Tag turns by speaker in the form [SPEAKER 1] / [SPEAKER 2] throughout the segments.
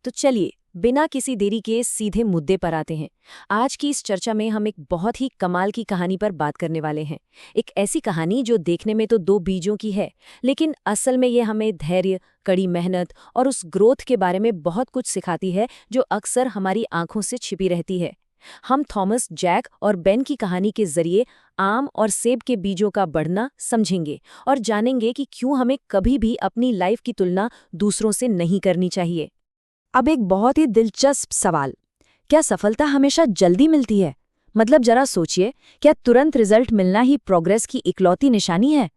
[SPEAKER 1] तो चलिए बिना किसी देरी के सीधे मुद्दे पर आते हैं। आज की इस चर्चा में हम एक बहुत ही कमाल की कहानी पर बात करने वाले हैं। एक ऐसी कहानी जो देखने में तो दो बीजों की है, लेकिन असल में ये हमें धैर्य, कड़ी मेहनत और उस ग्रोथ के बारे में बहुत कुछ सिखाती है जो अक्सर हमारी आंखों से छिपी रहती है। हम थॉमस, जैक और बेन की कहानी के जरिए आम और सेब के बीजों का बढ़ना समझेंगे और जानेंगे कि क्यों हमें कभी भी अपनी लाइफ की तुलना दूसरों से नहीं करनी चाहिए। अब एक बहुत ही दिलचस्प सवाल, क्या सफलता हमेशा जल्दी मिलती है? मतलब जरा सोचिए, क्या तुरंत रिजल्ट मिलना ही प्रोग्रेस की इकलौती निशानी है?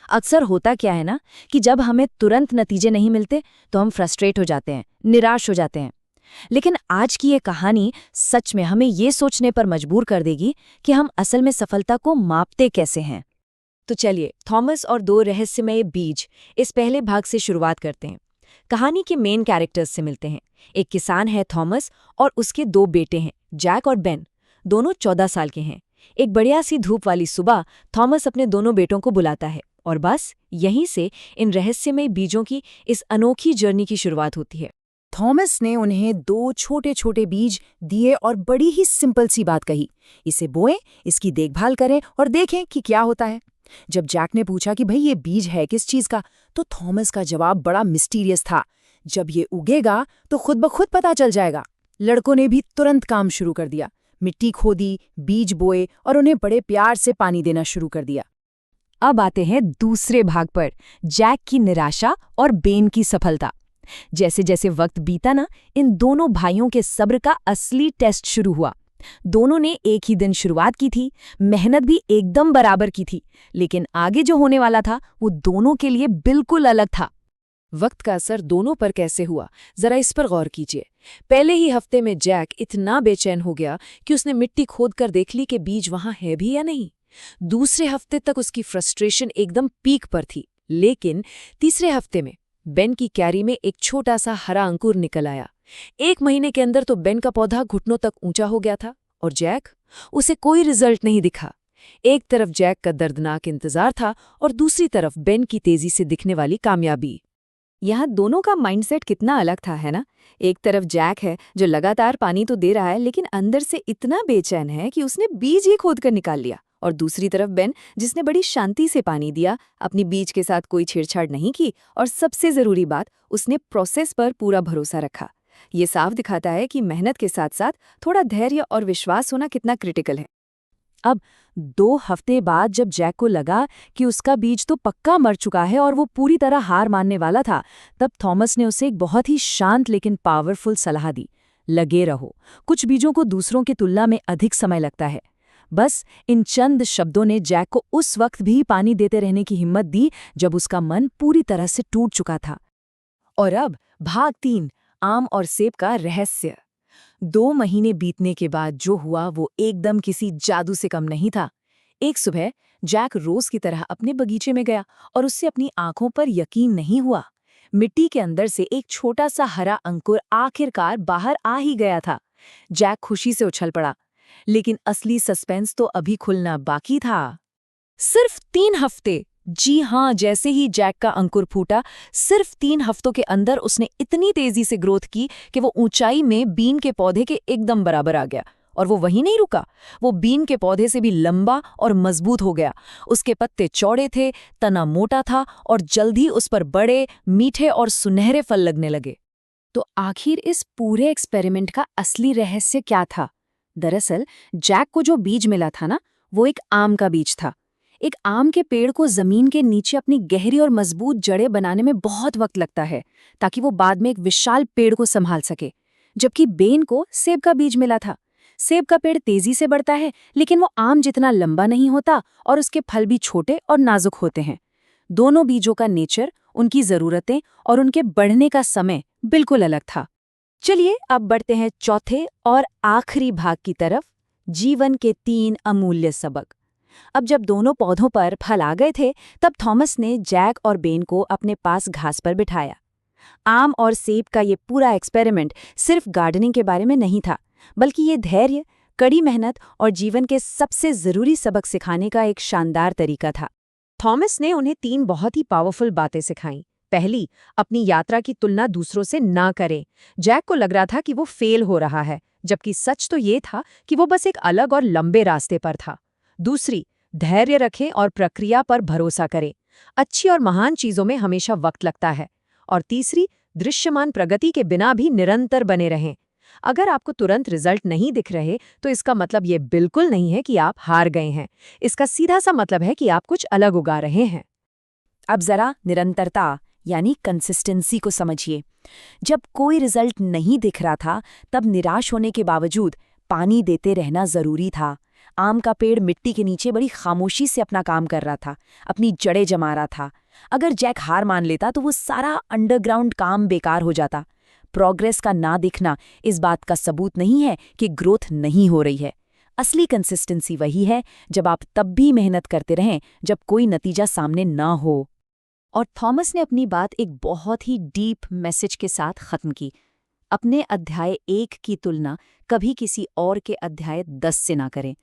[SPEAKER 1] अक्सर होता क्या है ना कि जब हमें तुरंत नतीजे नहीं मिलते तो हम फ्रस्ट्रेट हो जाते हैं, निराश हो जाते हैं। लेकिन आज की ये कहानी सच में हमें ये सोचने पर मजबूर कर देगी कि हम असल में सफलता को मापते कैसे हैं। तो चलिए थॉमस और दो रहस्यमय बीज, इस पहले भाग से शुरुआत करते हैं। कहानी के मेन कैरेक्टर्स से मिलते हैं। एक किसान है थॉमस और उसके दो बेटे हैं, जैक और बेन। दोनों 14 साल के हैं। एक बढ़िया सी धूप वाली सुबह थॉमस अपने दोनों बेटों को बुलाता है और बस यहीं से इन रहस्यमय बीजों की इस अनोखी जर्नी की शुरुआत होती है।
[SPEAKER 2] थॉमस ने उन्हें दो छोटे छोटे बीज दिए और बड़ी ही सिंपल सी बात कही, इसे बोएं, इसकी देखभाल करें और देखें कि क्या होता है। जब जैक ने पूछा कि भाई ये बीज है किस चीज का, तो थॉमस का जवाब बड़ा मिस्टीरियस था। जब ये उगेगा तो खुद ब खुद पता चल जाएगा। लड़कों ने भी तुरंत काम शुरू कर दिया। मिट्टी खोदी, बीज बोए और उन्हें बड़े प्यार से पानी देना शुरू कर दिया।
[SPEAKER 1] अब आते हैं दूसरे भाग पर, जैक की निराशा और बेन की सफलता। जैसे जैसे वक्त बीता ना, इन दोनों भाइयों के सब्र का असली टेस्ट शुरू हुआ। दोनों ने एक ही दिन शुरुआत की थी, मेहनत भी एकदम बराबर की थी, लेकिन आगे जो होने वाला था वो दोनों के लिए बिल्कुल अलग था।
[SPEAKER 3] वक्त का असर दोनों पर कैसे हुआ, जरा इस पर गौर कीजिए। पहले ही हफ्ते में जैक इतना बेचैन हो गया कि उसने मिट्टी खोद कर देख ली कि बीज वहां है भी या नहीं। दूसरे हफ्ते तक उसकी फ्रस्ट्रेशन एकदम पीक पर थी, लेकिन तीसरे हफ्ते में बेन की क्यारी में एक छोटा सा हरा अंकुर निकल आया। 1 महीने के अंदर तो बेन का पौधा घुटनों तक ऊंचा हो गया था, और जैक, उसे कोई रिजल्ट नहीं दिखा। एक तरफ जैक का दर्दनाक इंतजार था और दूसरी तरफ बेन की तेजी से दिखने वाली कामयाबी।
[SPEAKER 1] यहाँ दोनों का माइंडसेट कितना अलग था, है ना? एक तरफ जैक है जो लगातार पानी तो दे रहा है, लेकिन अंदर से इतना बेचैन है कि उसने बीज ही खोद कर निकाल लिया। और दूसरी तरफ बेन, जिसने बड़ी शांति से पानी दिया, अपनी बीज के साथ कोई छेड़छाड़ नहीं की, और सबसे जरूरी बात, उसने प्रोसेस पर पूरा भरोसा रखा। ये साफ दिखाता है कि मेहनत के साथ साथ थोड़ा धैर्य और विश्वास होना कितना क्रिटिकल है। अब 2 हफ्ते बाद जब जैक को लगा कि उसका बीज तो पक्का मर चुका है और वो पूरी तरह हार मानने वाला था, तब थॉमस ने उसे एक बहुत ही शांत लेकिन पावरफुल सलाह दी। लगे रहो। कुछ बीजों को दूसरों की तुलना में अधिक समय लगता है। बस इन चंद शब्दों ने जैक को उस वक्त भी पानी देते रहने की हिम्मत दी जब उसका मन पूरी तरह से टूट चुका था। और अब भाग 3, आम और सेब का रहस्य। 2 महीने बीतने के बाद जो हुआ वो एकदम किसी जादू से कम नहीं था। एक सुबह जैक रोज की तरह अपने बगीचे में गया और उससे अपनी आंखों पर यकीन नहीं हुआ। मिट्टी के अंदर से एक छोटा सा हरा अंकुर आखिरकार बाहर आ ही गया था। जैक खुशी से उछल पड़ा, लेकिन असली सस्पेंस तो अभी खुलना बाकी था। सिर्फ 3 हफ्ते, जी हाँ, जैसे ही जैक का अंकुर फूटा, सिर्फ 3 हफ्तों के अंदर उसने इतनी तेजी से ग्रोथ की कि वो ऊंचाई में बीन के पौधे के एकदम बराबर आ गया। और वो वहीं नहीं रुका, वो बीन के पौधे से भी लंबा और मजबूत हो गया। उसके पत्ते चौड़े थे, तना मोटा था और जल्द ही उस पर बड़े, मीठे और सुनहरे फल लगने लगे। तो आखिर इस पूरे एक्सपेरिमेंट का असली रहस्य क्या था? दरअसल जैक को जो बीज मिला था ना, वो एक आम का बीज था। एक आम के पेड़ को जमीन के नीचे अपनी गहरी और मजबूत जड़ें बनाने में बहुत वक्त लगता है, ताकि वो बाद में एक विशाल पेड़ को संभाल सके। जबकि बेन को सेब का बीज मिला था। सेब का पेड़ तेजी से बढ़ता है, लेकिन वो आम जितना लंबा नहीं होता और उसके फल भी छोटे और नाजुक होते हैं। दोनों बीजों का नेचर, उनकी जरूरतें और उनके बढ़ने का समय बिल्कुल अलग था। चलिए अब बढ़ते हैं चौथे और आखिरी भाग की तरफ, जीवन के 3 अमूल्य सबक। अब जब दोनों पौधों पर फल आ गए थे, तब थॉमस ने जैक और बेन को अपने पास घास पर बिठाया। आम और सेब का ये पूरा एक्सपेरिमेंट सिर्फ गार्डनिंग के बारे में नहीं था, बल्कि ये धैर्य, कड़ी मेहनत और जीवन के सबसे जरूरी सबक सिखाने का एक शानदार तरीका था। थॉमस ने उन्हें 3 बहुत ही पावरफुल बातें सिखाईं।
[SPEAKER 2] पहली, अपनी यात्रा की तुलना दूसरों से ना करें। जैक को लग रहा था कि वो फेल हो रहा है, जबकि सच तो ये था कि वो बस एक अलग और लंबे रास्ते पर था। दूसरी, धैर्य रखें और प्रक्रिया पर भरोसा करें। अच्छी और महान चीजों में हमेशा वक्त लगता है। और तीसरी, दृश्यमान प्रगति के बिना भी निरंतर बने रहें। अगर आपको तुरंत रिजल्ट नहीं दिख रहे तो इसका मतलब ये बिल्कुल नहीं है कि आप हार गए हैं। इसका सीधा सा मतलब है कि आप कुछ अलग उगा रहे हैं।
[SPEAKER 4] अब जरा निरंतरता यानी कंसिस्टेंसी को समझिए। जब कोई रिजल्ट नहीं दिख रहा था तब निराश होने के बावजूद पानी देते रहना जरूरी था। आम का पेड़ मिट्टी के नीचे बड़ी खामोशी से अपना काम कर रहा था, अपनी जड़ें जमा रहा था। अगर जैक हार मान लेता तो वो सारा अंडरग्राउंड काम बेकार हो जाता। प्रोग्रेस का ना दिखना इस बात का सबूत नहीं है कि ग्रोथ नहीं हो रही है। असली कंसिस्टेंसी वही है जब आप तब भी मेहनत करते रहें जब कोई नतीजा सामने ना हो।
[SPEAKER 1] और थॉमस ने अपनी बात एक बहुत ही डीप मैसेज के साथ खत्म की। अपने अध्याय 1 की तुलना कभी किसी और के अध्याय 10 से ना करें।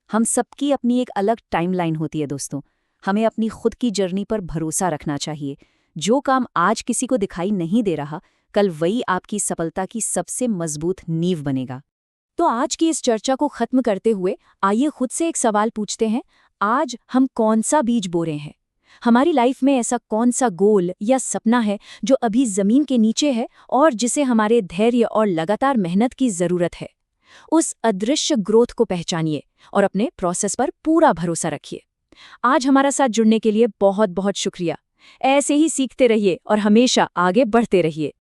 [SPEAKER 1] हम सबकी अपनी एक अलग टाइमलाइन होती है दोस्तों। हमें अपनी खुद की जर्नी पर भरोसा रखना चाहिए। जो काम आज किसी को दिखाई नहीं दे रहा, कल वही आपकी सफलता की सबसे मजबूत नींव बनेगा। तो आज की इस चर्चा को खत्म करते हुए आइए खुद से एक सवाल पूछते हैं, आज हम कौन सा बीज बो रहे हैं? हमारी लाइफ में ऐसा कौन सा गोल या सपना है जो अभी जमीन के नीचे है और जिसे हमारे धैर्य और लगातार मेहनत की जरूरत है? उस अदृश्य ग्रोथ को पहचानिए और अपने प्रोसेस पर पूरा भरोसा रखिए। आज हमारा साथ जुड़ने के लिए बहुत बहुत शुक्रिया। ऐसे ही सीखते रहिए और हमेशा आगे बढ़ते रहिए।